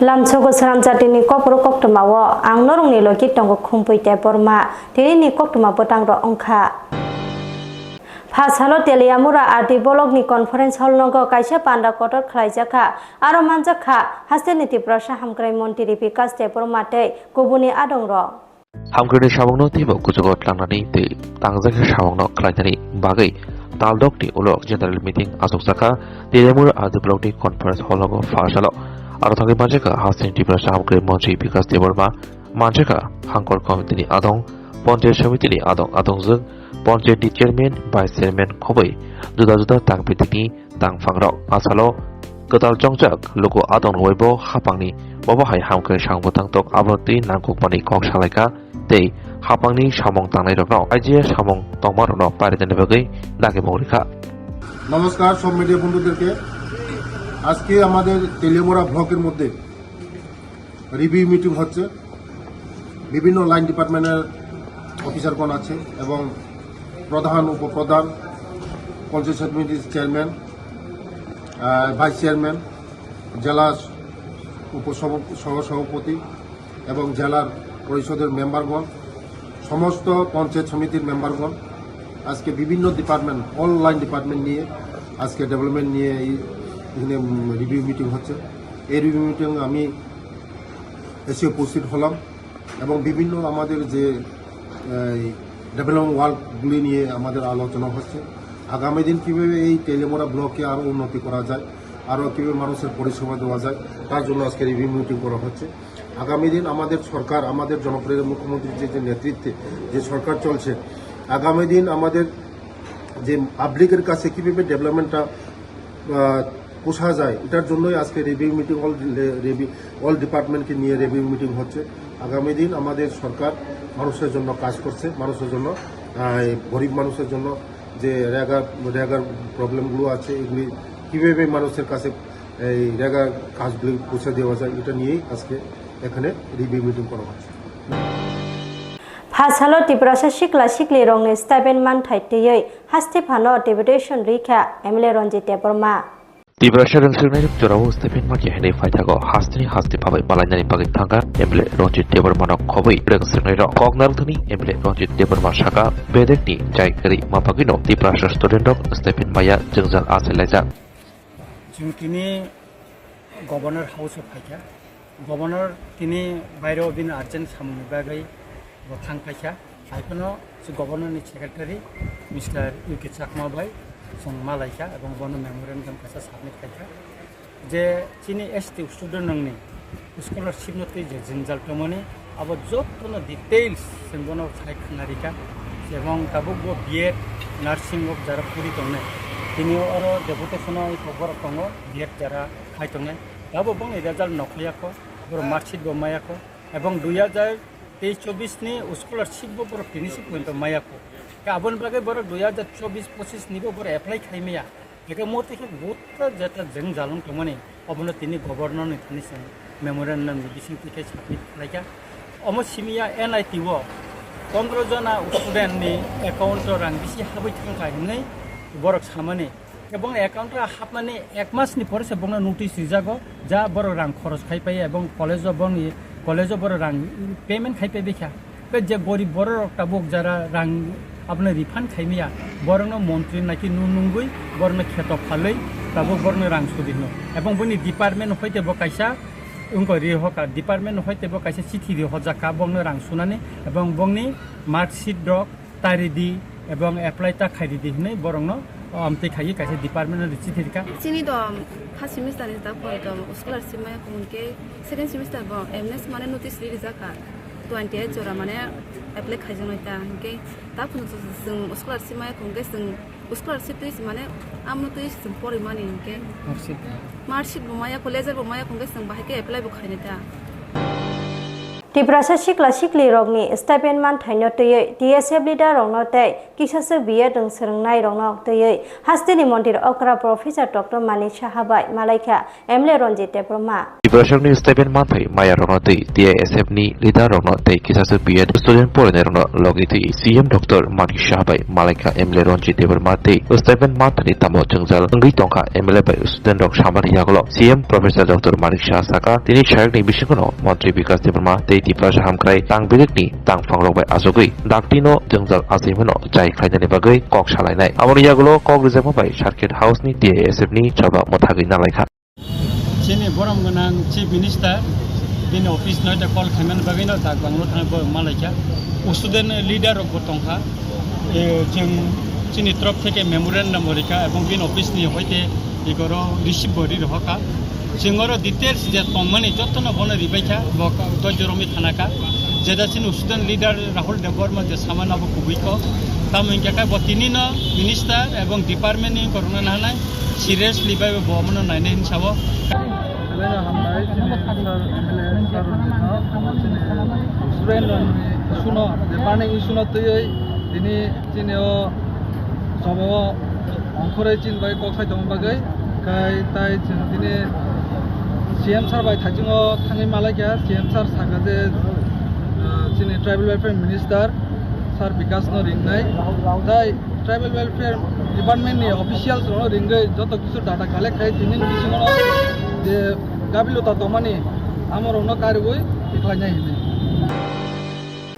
Lamchogo Swrangchati ni Kokborok Koktwma wo ang norong ni logi tongo khumpuite borma tini ni Koktwma botang ro ongkha. Phasalo Teliamura arti bolog ni conference hall nogo kaisa panda kotor khlaijaka aro manjakha haste niti prasha hamkrai montiri bikas te bormate kubuni adong ro. Hamkrai shabongno tibo kujogot langnani te tangjake shabongno khlaijani bagai taldok ni ulok general meeting asokjaka Teliamura arti bolog ni conference hall nogo phasalo aro thagi manjaka haste niti prasha hamkrai montiri bikas te borma manjaka hangkor committee ni adong panchayat সমিতি ni adong jeng panchayat ni chairman vice chairman khobai juda tangpiti tangfangrok asalo kotal jongjak logo adong weibo hapangni bobo hai hamkrai sangbotang tok abroti nangkukmani kok salaika tei hapangni samong tangnai rokno aijia samong tongmarokno paridene bagai lage mৌলিকা। নমস্কার সব media বন্ধুদেরকে, আজকে আমাদের তেলিয়ামুড়া ব্লকের মধ্যে review meeting হচ্ছে। বিভিন্ন line ডিপার্টমেন্টের অফিসারগণ আছে এবং প্রধান উপপ্রধান পঞ্চায়েত সমিতির চেয়ারম্যান ভাইস চেয়ারম্যান জেলা সহসভাপতি এবং জেলার পরিষদের মেম্বারগণ সমস্ত পঞ্চায়েত সমিতির মেম্বারগণ আজকে বিভিন্ন ডিপার্টমেন্ট অল লাইন ডিপার্টমেন্ট নিয়ে আজকে ডেভেলপমেন্ট নিয়ে এখানে রিভিউ মিটিং হচ্ছে। এই রিভিউ মিটিং আমি এসে উপস্থিত হলাম এবং বিভিন্ন আমাদের যে ডেভেলপমেন্ট ওয়ার্কগুলি নিয়ে আমাদের আলোচনা হচ্ছে। আগামী দিন কীভাবে এই তেলিয়ামুড়া ব্লকে আরও উন্নতি করা যায়, আরও কীভাবে মানুষের পরিষেবা দেওয়া যায়, তার জন্য আজকে রিভিউ মিটিং করা হচ্ছে। আগামী দিন আমাদের সরকার, আমাদের জনপ্রিয় মুখ্যমন্ত্রীর যে নেতৃত্বে যে সরকার চলছে, আগামী দিন আমাদের যে পাবলিকের কাছে কীভাবে ডেভেলপমেন্টটা পোষা যায়, এটার জন্যই আজকে রিভিউ মিটিং অল ডিপার্টমেন্টকে নিয়ে রিভিউ মিটিং হচ্ছে। আগামী দিন আমাদের সরকার মানুষের জন্য কাজ করছে, মানুষের জন্য গরিব মানুষের জন্য যে রেগার প্রবলেমগুলো আছে এগুলি কীভাবে মানুষের কাছে এই রেগার কাজগুলি পৌঁছে দেওয়া যায়, এটা নিয়েই আজকে এখানে রিভিউ মিটিং করা হচ্ছে। Phasalo tiprasa sikla sikli rongni stipend man thaitiyei haste phano deputation rikha emle ronjite borma Tibrasha rengsilnai jorao stephen maki hene faithago hasti pabai malainani bagai thanga emle ronjit debormano khobai rengsilnai ro koknarthani emle ronjit deborma shaka bedekni jaigari mapagino tibrasha student of stephen maya jengjal aselaja তিনি governor হাউসে ফাইকা governor তিনি বাইরেও দিন urgent সামনে বাগাই থাং ফাইকা এখনো গভর্নরনি secretary mister UK Chakma ভাই जों मालायखा এবং বন মেমোরেন্ডাম কাছে সাবমিট খাইখা যে চিনি এসটি স্টুডেন্ট नंनि स्कॉलरशिप नति जे जिनजाल तमनि अब जतनो डिटेल्स जों बन खाइखनारिका এবং কাবুগো বিএড নার্সিং অফ যারা পুরি তংনে তিনিও আরো ডেপুটেশন খবর তং বিএড যারা খাই তংনে দাবো বং রেজাল্ট নখয়াখো বড় মার্কশিট বো মায়াখো এবং 2023-24 नि स्कॉलरशिप बो बड़ फिनिशिंग पॉइंट मायाखो गाबोन बागै बर 2024-25 निबो बर एप्लाई खाइमिया एके मोते के बहुत जेटा जों जालुं तमनि अबनो तिनि गभर्नर नि थानिसन मेमोरेंडम बिसिं तिके साबमिट खालायका अमो सिमिया एनआईटी वो 15 जना स्टूडेंट नि अकाउंट रां बिसि हाबै थांखायनै बरक सामानि এবং একাউন্টে হাবমানে এক মাস নি পরে বং নোটিস রিজাগো যা বড় রাং খরচ খাইপাই এবং কলেজ বড় রাং পেমেন্ট খাইপাই দেখা যে গরিব বড় টাবুক যারা রাং আপনার রিফান্ড খাইমিয়া বরং মন্ত্রী নাকি নুনুঙ্গুই বরং খেত ফালই টাবুক বরং রাং সুদিন এবং বনি ডিপার্টমেন্ট হইতে বকাইসা উনকো রিহকা ডিপার্টমেন্ট হইতে বকাইসা চিঠি রিহজাকা বং রাং সুনানি এবং বংনি মার্কশিট ডক তারিদি এবং এপ্লাইটা খাইদি দিনে বরং আমতে খাইয়ে কাছে ডিপার্টমেন্টের চিঠিকা চিনি তো ফার্স্ট সেমিস্টার ইজ দা ফর স্কলারশিপ মাই কোনকে সেকেন্ড সেমিস্টার ব এমএস মানে নোটিস রিলিজ জাকা 28 জরা মানে এপ্লাই খাইজং নয়তা কে তা কোন जों স্কলারশিপ মাই কোনকে जों স্কলারশিপ তো মানে আমনো তো जों পরিমাণি কে মার্কশিট বমায়া কলেজের বমায়া কোনকে जों বাহাকে এপ্লাই ব খাইনেতা Tiprasa sikla sikli rogni stipend man thaino tei TSF leader rongno tei kisase biye dong serengnai rongno tei hastini montir okra professor Dr. Manik Sahabai Malaika Emle Ronjit Teproma Tiprasakni stipend man thai maya rongno tei TSF ni leader rongno tei kisase biye student porene rongno logi tei CM Dr. Manik Sahabai Malaika Emle Ronjit Teproma tei stipend man thani tamo jengjal ngi tongka Emle bai student rok samari yagolo CM Professor Dr. Manik Sahaka tini shaikni bisikono Mantri Bikas Teproma tei Tiprasa hamkrai tang bilikni tang fangrok bai asogui daktino jengjal asimeno jai khainani bagai kok salainai amoni yagulo kok reserve bai circuit house ni TSF ni chaba mothagi nalaikha Chini boram ganang chief minister bin office noita call khaman bagai no tak banglo thang malaika student leader rok botongkha jeng chini trop theke memorandum morika ebong bin office ni hoite igoro receive body rohaka Singoro details je tomani jotno bono ribaikha dojoromi thanaka jedasin student leader Rahul Deborma je saman abo kubiko taminka ka botini no minister ebong department ni corona nanai seriously bai bomono naine hinsabo suno department suno tei dini cineo sobo ongkhore chin bai koksai dong bagai kai tai chin dini CM sir by Thajingo Thangi Malaya, CM sir Sagaze Chini Tribal Welfare Minister Sir Bikas no Ringai, the Tribal Welfare Department officials no Ringai, Joto Kisu data collect hai tinin bisimono the Gabilu Tatomani Amor no Karigui, Iklanya Hine.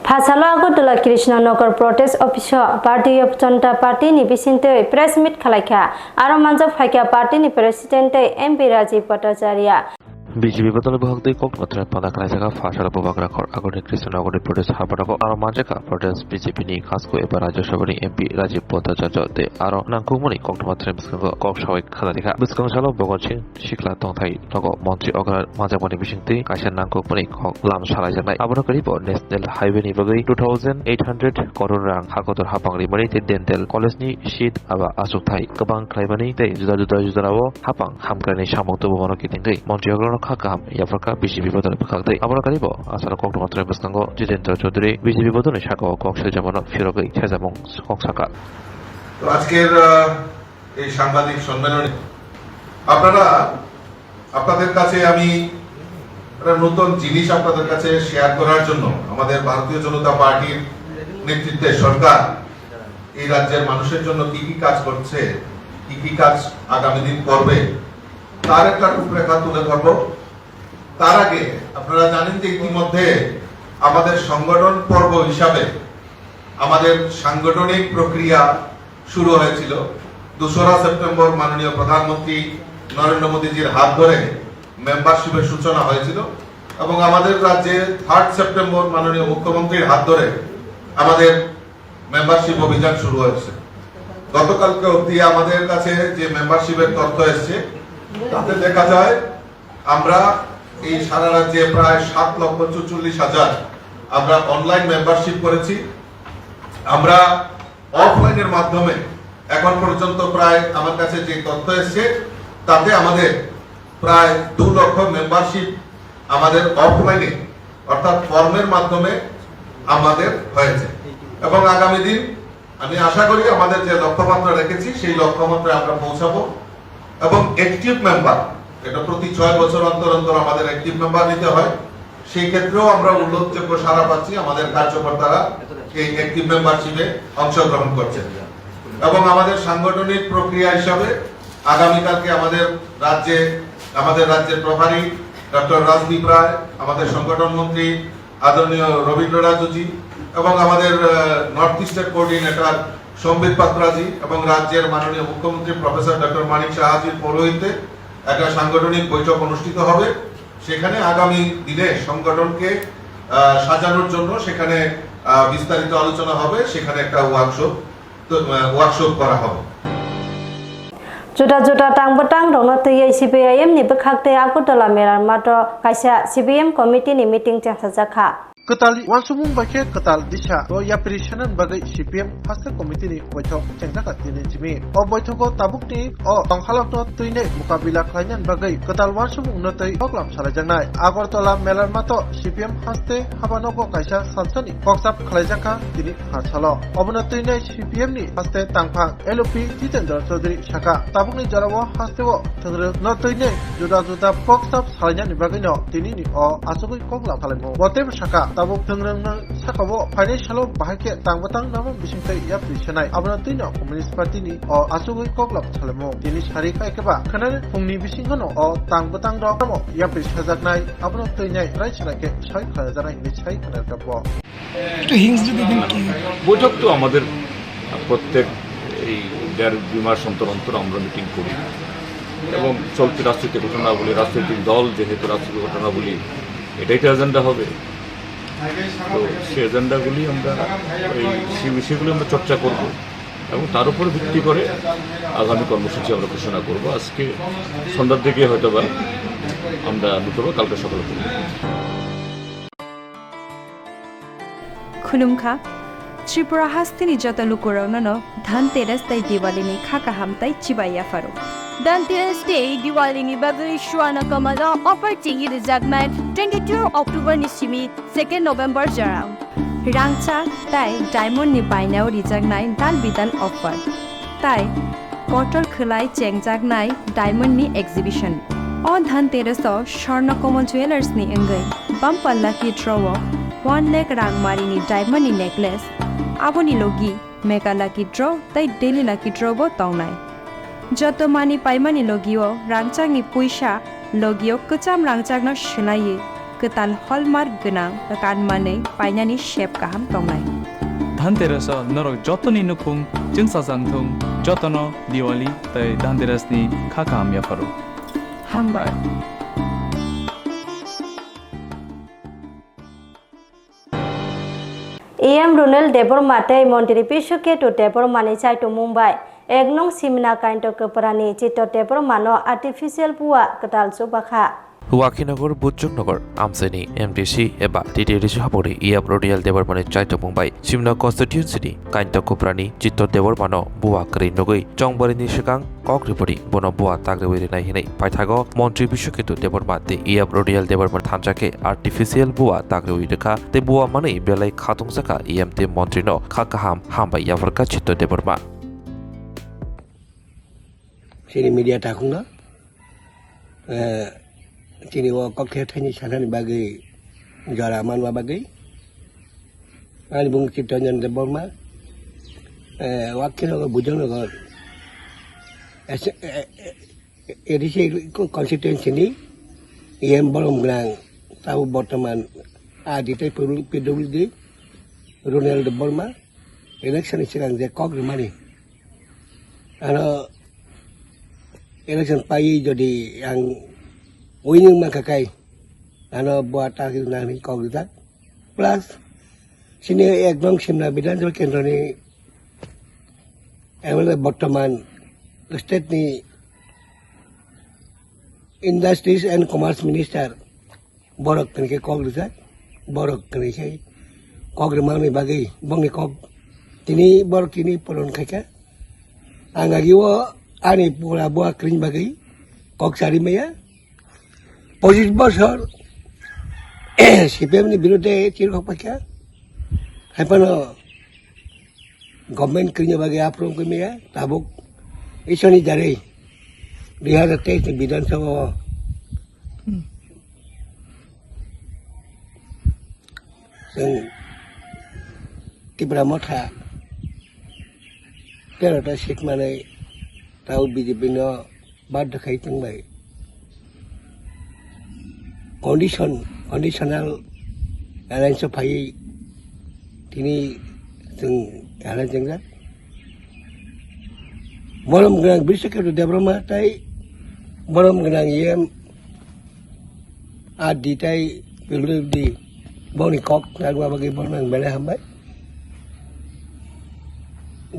Phasalo Agotala Krishna Nagar Protest Officer Party of Chanta Party ni bisinte press meet khalaikha aro manja phaikya party ni president MP Rajiv Bhattacharya BJP Badal Bhakti Koktwma Pada Kraisaka Fashara Bobakra Agoni Krishnagori Protest Habarako Aro Manjaka Protest BJP ni Kasko Eba Rajya Sabani MP Rajiv Bhattacharya de Aro Nangkumuni Koktwma Biskango Kokshawai Khadika Biskangsalo Bogochin Shikla Tongthai Nogo Montri Ogra Manjamani Bishingti Kaishan Nangkumuni Kok Lam Salaijanai Abono Karibo National Highway ni Bagai 2800 crore rang Hakotor Hapangri Mani te Dental College ni Shid Aba Asukthai Kabang Klaimani te Juda Hapang Hamkani Shamok Tubono Kitingai Montri Ogra Kakam Yafraka BJP Badal Bhakti Abono Karibo Asara Koktwma Biskango Jitendra Chaudhary BJP Badal Shako Kokse Jamano Firogai Chezamong Koksaka তো আজকের এই সাংবাদিক সম্মেলনে আপনাদের কাছে আমি একটা নতুন জিনিস আপনাদের কাছে শেয়ার করার জন্য আমাদের ভারতীয় জনতা পার্টির নেতৃত্বে সরকার এই রাজ্যের মানুষের জন্য কি কি কাজ করছে কি কি কাজ আগামী দিন করবে তার একটা রূপরেখা তুলে ধরব তার আগে আপনারা জানেন যে ইতিমধ্যে আমাদের সংগঠন পর্ব হিসাবে আমাদের সাংগঠনিক প্রক্রিয়া শুরু হয়েছিল 2রা সেপ্টেম্বর মাননীয় প্রধানমন্ত্রী নরেন্দ্র মোদীজির হাত ধরে মেম্বারশিপের সূচনা হয়েছিল এবং আমাদের রাজ্যে 3 সেপ্টেম্বর মাননীয় মুখ্যমন্ত্রীর হাত ধরে আমাদের মেম্বারশিপ অভিযান শুরু হয়েছে গতকালকে অবধি আমাদের কাছে যে মেম্বারশিপের তথ্য এসেছে তাতে দেখা যায় আমরা এই সারা রাজ্যে প্রায় 7,44,000 আমরা অনলাইন মেম্বারশিপ করেছি আমরা অফলাইনের মাধ্যমে এখন পর্যন্ত প্রায় আমার কাছে যে তথ্য এসেছে তাতে আমাদের প্রায় 2 লক্ষ মেম্বারশিপ আমাদের অফলাইনে অর্থাৎ ফর্মের মাধ্যমে আমাদের হয়েছে এবং আগামী দিন আমি আশা করি আমাদের যে লক্ষ্যমাত্রা রেখেছি সেই লক্ষ্যমাত্রায় আমরা পৌঁছাবো এবং অ্যাক্টিভ মেম্বার এটা প্রতি 6 বছর অন্তর অন্তর আমাদের অ্যাক্টিভ মেম্বার নিতে হয় সেই ক্ষেত্রেও আমরা উল্লেখযোগ্য সাড়া পাচ্ছি আমাদের কার্যকর্তারা এই অ্যাক্টিভ মেম্বারশিপে অংশগ্রহণ করছেন এবং আমাদের সাংগঠনিক প্রক্রিয়া হিসাবে আগামীকালকে আমাদের রাজ্যের প্রভারী ডক্টর রাজদীপ রায় আমাদের সংগঠন মন্ত্রী আদরণীয় রবীন্দ্র রাজুজি এবং আমাদের নর্থ ইস্টের কোঅর্ডিনেটর সম্বিত পাত্রাজি এবং রাজ্যের মাননীয় মুখ্যমন্ত্রী প্রফেসর ডক্টর মানিক সাহাজির পৌরোহিত্যে একটা সাংগঠনিক বৈঠক অনুষ্ঠিত হবে সেখানে আগামী দিনে সংগঠনকে সাজানোর জন্য সেখানে বিস্তারিত আলোচনা হবে সেখানে একটা ওয়ার্কশপ করা হবে Juda tang rongno tei CPIM ni bekhakte Agotala Meran Mato kaisa CPM committee ni meeting changsa jakha Ketali wansumung baike ketal disha o yapri shanan bagai CPM haste komite ni boithok chengjaka tini jimi o boithoko tabukni o tongkhalok no tuine mukabila khlainan bagai ketal wansumung no tei oklam salajangnai Agartala melar mato CPM haste habanogo kaisa salsani koksap khlaijaka tini hasalo obona tuine CPM ni haste tangphang LP Jitendra Chaudhary Shaka tabukni jarawo haste o thangre no tuine juda juda koksap salajani bagai no tini ni o asugui koklam khalaimu botem Shaka tabuk thangrang sakabo financial bahake tangbatang nama bisingtai yapri shanai abona tuina Communist Party ni o asugui koklam salaimu tini sari kai keba khanan phungni bisingono o tangbatang ro mo yapri sajaknai abona tuinai raichrake sai khajanai ni sai khanar kabo বৈঠক তো আমাদের প্রত্যেক এই 1.5 মাস অন্তর অন্তর আমরা meeting করি এবং চলতি রাজনৈতিক ঘটনাবলী রাজনৈতিক দল যেহেতু রাজনৈতিক ঘটনাবলী এটাই তো এজেন্ডা হবে তো সেই এজেন্ডাগুলি আমরা সেই বিষয়গুলি আমরা চর্চা করব এবং তার উপর ভিত্তি করে আগামী কর্মসূচি আমরা ঘোষণা করব আজকে সন্ধ্যার দিকে হয়তো বা আমরা নতুবা কালকে সকালে করব खुलुमखा त्रिपुरा हास्तिनि जता लुकुरावनो धनतेरस तै दिवालीनि खाका हामताई चिबाया फारो धनतेरस डे दिवालीनि बागै सुवाना कमला अफर टिंगि रिजागनाय 22 अक्टोबर निसिमि 2 नोभेम्बर जराव रांचा ताई डायमंड नि बायनाव रिजागनाय दाल बिदाल अफर ताई कटर खलाय चेंगजागनाय डायमंड नि एग्जिबिशन अ धनतेरस स्वर्णकमल ज्वेलर्स नि अंगै बमपल्ला की ड्रव 1 लाख रांगमारिनि डायमंडनि नेकलेस आबोनि लोगी मेगा लाकी ड्र तै डेली लाकी ड्र बो तौनाय जतो मानि पाइमानि लोगियो रांचांनि पुइसा लोगियो कचाम रांचांनो शिलायै कताल हलमार्क गोनां कानमानै पाइनानि शेप गाहाम तौनाय धनतेरस नरक जतनि नुपुं जोंसा जानथुं जतनो दिवाली तै धनतेरसनि खाखाम याफारो हामबाय AM Runel Debor Mate Montiri Pishuke to Debor Manichai to Mumbai. Egnong Simina Kainto Koparani Chito Debor Mano Artificial Pua Katal Subaka. Huakinagor Butchuknagor, Amseni, MDC, Eba, Titi Hapori, Iab Rodial Debormani Chaito Mumbai, Simna Constituency, Kainto Koprani, Chito Debormano, Bua Kari Nogui, Chongbarini Shikang, Kokripuri, Bono Bua Tagri Nahine, Patago, Montri Bishuketu Debormati, Iab Rodial Deborman Tanjake, Artificial Bua Tagri Deka, the Bua Mani, Belay Katung Saka, EMT Montrino, Kakaham, Hamba Yavarka Chito Deborma. Sini media takuna. Sini wo kokhe thani sanan bagai jaraman wa bagai ani bung citonyan de borma wakil bujang go edisi constituency ni em bolom grang tahu bortaman adite PWD Runel de Borma election silang je kok rumani ano election pai jadi yang winning makakai ano buat akhir nani kau lihat plus sini ekdom simna bidan jol kendro ni emang berteman state ni Industries and Commerce Minister borok kini ke kau lihat borok kini ke kau rumah ni bagi bang ni kau tini borok tini polon kaya angagi wo ani pula buat kering bagi kau cari maya 25 বছর CPM বিরুদ্ধে চিরক পাখা হাইপানো government করিয়ে বাগে আপ্রম কমিয়া তাবুক ইসনি জারে 2023 বিধানসভা जों ত্রিপুরা মথা 13টা seat মানে তাও বিজেপি ন বাধ্য খাই তংবাই conditional alliance of Pai Tini Alliance Jangrat Bolom Grand Bishop to Debroma Tai Bolom Grand Yem Adi Tai will the Bonnie Cock, Nagwabagi Bonang Belahambai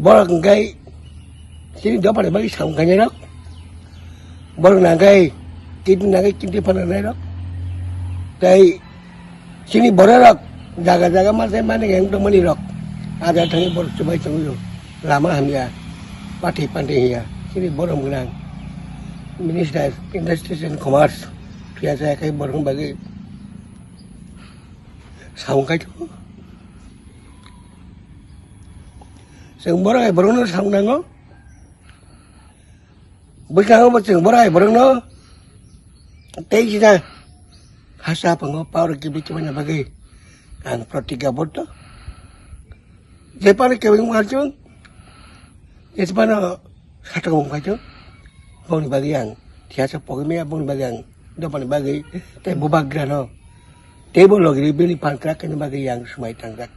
Borak Gai Sini Dopa Bagi Sam Kanyarak Borak Nagai Kidnagai Kintipan Narak Tay sini borarak jaga jaga masih mana yang tu mani rok ada tangi bor coba coba lama hamia pati pandai ya sini borong genang Minister Industries and Commerce biasa kayak borong bagi saung kayak tu saung borong saung nango bukan apa saung borong no teh sih hasa pengopar kibik mana bagi ang protiga boto Jepang kewing macam Jepang satu orang macam bang bagian tiada pokoknya bang bagian dapat bagi tapi bubak grano table lagi beli pangkrak kan bagi yang semai tangkrak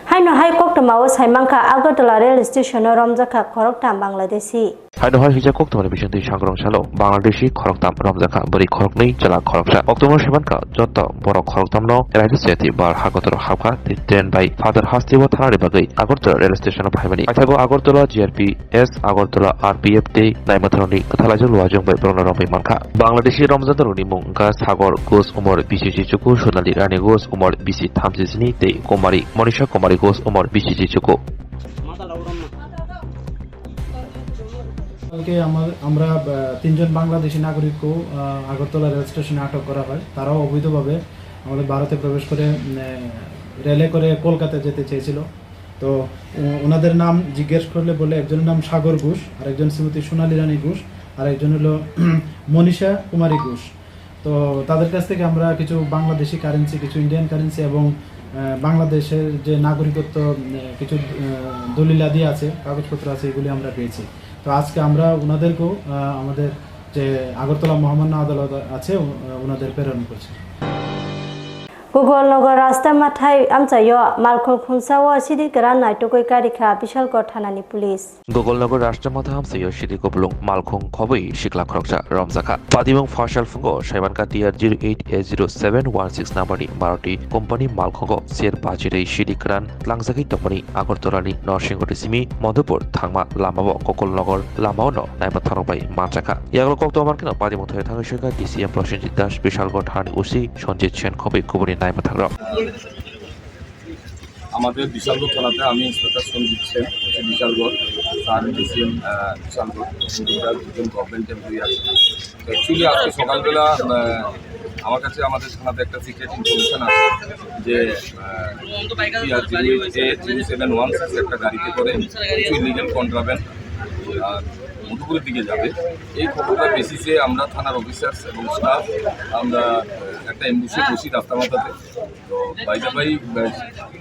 Hai no hai Koktwma o saimangka Agartala rail station Romjaka Koroktam Bangladeshi Haino hai hija Koktwma bishanti sangrong salo Bangladeshi Koroktam Romjaka bari koroknei jala koroksa Koktwma semanka joto borok koroktam no rail station bar Agartala habka den by Father Hastiwa thanari bagai Agartala rail station bhaimani aithago Agartala GRPS Agartala RPF de naimathroni kathalajak luajong bai borona rombai manka Bangladeshi Romjadoroni mungka Sagor Ghosh Umar BCC Chuku Sonali Rani Ghosh Umar BC Thamsisini de Komari Monisha Komari Ghosh Umar BCC Chuku কালকে আমরা তিনজন Bangladeshi নাগরিকও Agartala rail স্টেশনে আটক করা হয় তারাও অবৈধভাবে আমাদের ভারতে প্রবেশ করে রেলে করে কলকাতা যেতে চেয়েছিল তো ওনাদের নাম জিজ্ঞেস করলে বলে একজনের নাম সাগর ঘোষ আর একজন শ্রীমতী সোনালী রানী ঘোষ আর একজন হলো মনীষা কুমারী ঘোষ তো তাদের কাছ থেকে আমরা কিছু বাংলাদেশি কারেন্সি কিছু ইন্ডিয়ান কারেন্সি এবং বাংলাদেশের যে নাগরিকত্ব কিছু দলিলাদি আছে কাগজপত্র আছে এগুলি আমরা পেয়েছি তো আজকে আমরা ওনাদেরকেও আমাদের যে আগরতলা মহামান্য আদালত আছে ওনাদের প্রেরণ করছি Google Nogor Rasta Mathai Amchayo Malkhol Khunsawa Sidi Gran Naitokoi Karikha Bishal Thanani Police Google Nogor Rasta Mathai Amchayo Sidi Koblung Malkhong Khoboi Shikla Khoroksa Romjaka Padimong Fashal Fungo Shaibanka TR 08A0716 Nambari Maruti Company Malkhongo Sir Bajirei Sidi Gran Langjaki Topani Agartolani Norsingoti Simi Madhupur Thangma Lamabo Google Nogor Lamao no Naimatharobai Manchaka Yaglo Koktwma Kino Padimong Thoye Thangishika DCM Proshenjit Das Bishal Thani Usi Sonjit Chen Khoboi Kubuni আমাদের বিশালগড় থানাতে আমি inspector Sanjit Sen Bishalgarh তার DCM Bishalgarh দুজন government employee আছে actually আজকে সকালবেলা আমার কাছে আমাদের থানাতে একটা সিক্রেট ইনফরমেশন আছে যে একটা গাড়িতে করে কিছু ইলিগাল কন্ট্রাব্যান্ড মধুপুরের দিকে যাবে এই খবরটার বেসিসে আমরা থানার অফিসার্স এবং স্টাফ আমরা একটা অ্যাম্বুসে বসি রাস্তা মাথাতে তো বাইদাবাই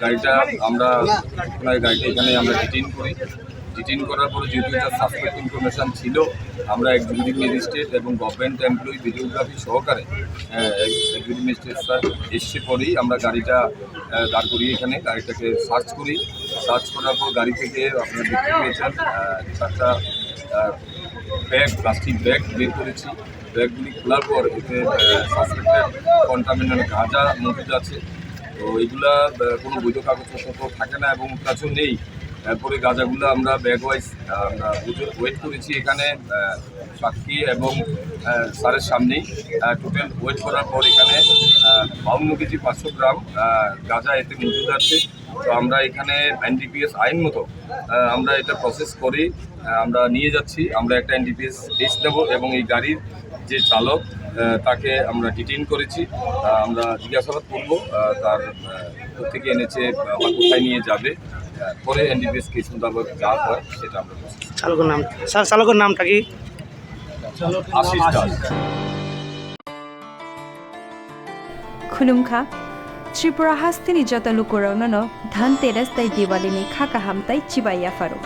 গাড়িটা আমরা গাড়িটা এখানে আমরা ডিটেইন করার পরে যেহেতু এটা সাসপেক্ট ইনফরমেশান ছিল আমরা এক্সিকিউটিভ ম্যাজিস্ট্রেট এবং গভর্নমেন্ট এমপ্লয়ি ভিডিওগ্রাফি সহকারে এক্সিকিউটিভ ম্যাজিস্ট্রেট স্যার এসে পরেই আমরা গাড়িটা দাঁড় করিয়ে এখানে গাড়িটাকে সার্চ করার পর গাড়ি থেকে আপনারা দেখতে পেয়েছেন চারটা ব্যাগ প্লাস্টিক ব্যাগ বের করেছি ব্যাগগুলি খোলার পর এতে সাসপেক্টেড কন্টামিনেন্ট গাঁজা মজুদ আছে তো এগুলা কোনো বৈধ কাগজপত্র থাকে না এবং কাছেও নেই তারপরে গাঁজাগুলো আমরা ব্যাগ ওয়াইজ আমরা ওয়েট করেছি এখানে সাক্ষী এবং স্যারের সামনেই টোটাল ওয়েট করার পর এখানে 52 কেজি 500 গ্রাম গাঁজা এতে মজুদ আছে তো আমরা এখানে এনডিপিএস আইন মতো আমরা এটা প্রসেস করে আমরা নিয়ে যাচ্ছি আমরা একটা এনডিপিএস কেস দেবো এবং এই গাড়ির যে চালক তাকে আমরা ডিটেইন করেছি আমরা জিজ্ঞাসাবাদ করব তার থেকে এনেছে বা কোথায় নিয়ে যাবে পরে এনডিপিএস কেস মোতাবেক যা হয় সেটা আমরা চালকের নামটা কি আশিস দাস खुलुमखा त्रिपुरा हास्तिनि जत लुकुरावनो धनतेरस ताई दिवालीनि खाका हामताई चिबाया फारो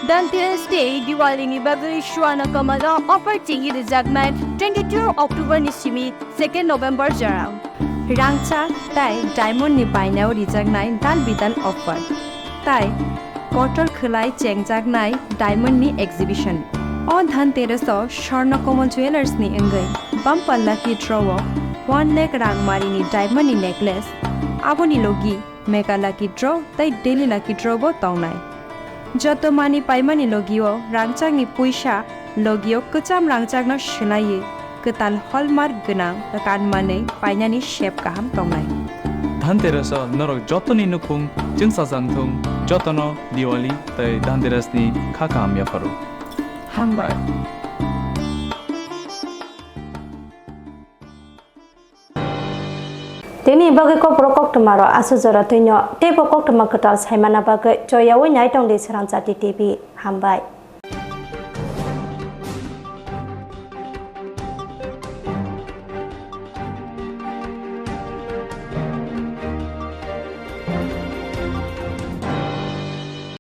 धनतेरस डे दिवालीनि बागै सुवाना कमला अफर चिंगि रिजागनाय 22 अक्टोबर नि सिमि 2 नभेम्बर जराव रांचा ताई डायमंड नि बायनाव रिजागनाय दान बिदान अफर ताई कटर खलाय चेंगजागनाय डायमंड नि एक्जिबिशन अ धनतेरस स्वर्णकमल ज्वेलर्स नि अंगै बम्पल्ला की ड्रव 1 लाख रांगमारिनि डायमंड नेकलेस आबोनि लोगी मेगा लाकी ड्र ताई डेली लाकी ड्र बो तौनाय जत मानि पाइमानि लोगियो रांचांगनि पैसा लोगियो कचाम रांचांगनो सोलायो कताल हलमार्क गोनां कानमानै पाइनानि शेप गाहाम तौनाय ধানতেরাস নরক যতনি নুকুং जों साजांथों যতন দিওয়ালি তাই ধানতেরাসনি খাকা আমিয়া Faro হামবাই Tini bagi Kokborok Koktwma ro asujara tuinyo tebo Koktwma ketal saimana bagi joyawi nyai tong di Swrangchati TV hambai.